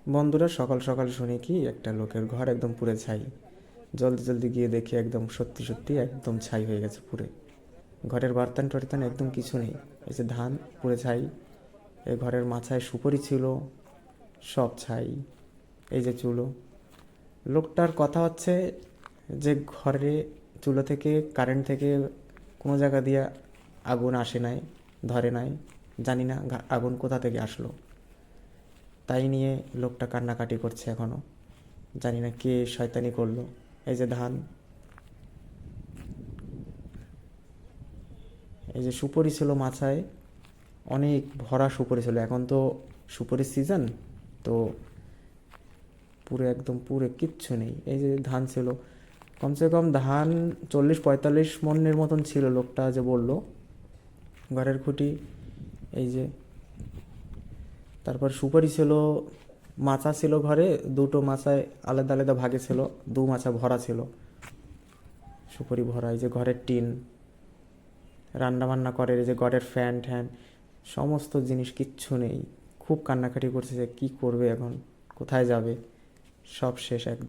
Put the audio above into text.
বন্ধুরা, সকাল সকাল শুনি কি একটা লোকের ঘর একদম পুড়ে ছাই। জলদি জলদি গিয়ে দেখি একদম সত্যি সত্যি একদম ছাই হয়ে গেছে পুরে। ঘরের বার্তান টর্তান একদম কিছু নেই। এই যে ধান পুড়ে ছাই, এই ঘরের মাথায় সুপারি ছিল, সব ছাই। এই যে চুলো, লোকটার কথা হচ্ছে যে ঘরে চুলো থেকে কারেন্ট থেকে কোনো জায়গা দিয়ে আগুন আসে নাই, ধরে নাই, জানি না আগুন কোথা থেকে আসলো। তাই নিয়ে লোকটা কান্নাকাটি করছে এখনও, জানি না কে শয়তানি করলো। এই যে ধান, এই যে সুপারি ছিল মাথায়, অনেক ভরা সুপারি ছিল। এখন তো সুপারির সিজন, তো পুরো একদম পুরো কিচ্ছু নেই। এই যে ধান ছিল, কমসে কম ধান 40-45 মনের মতন ছিল লোকটা যে বললো। ঘরের খুঁটি, এই যে, তারপর সুপারি ছিল, মাচা ছিল ঘরে, দুটো মাচায় আলাদা আলাদা ভাগে ছিল, মাচা ভরা ছিল, সুপারি ভরা। এই যে ঘরের টিন, রান্না বান্না করে, এই যে ঘরের ফ্যান ট্যান, সমস্ত জিনিস কিচ্ছু নেই। খুব কান্নাকাটি করছে যে কী করবে এখন, কোথায় যাবে, সব শেষ একদম।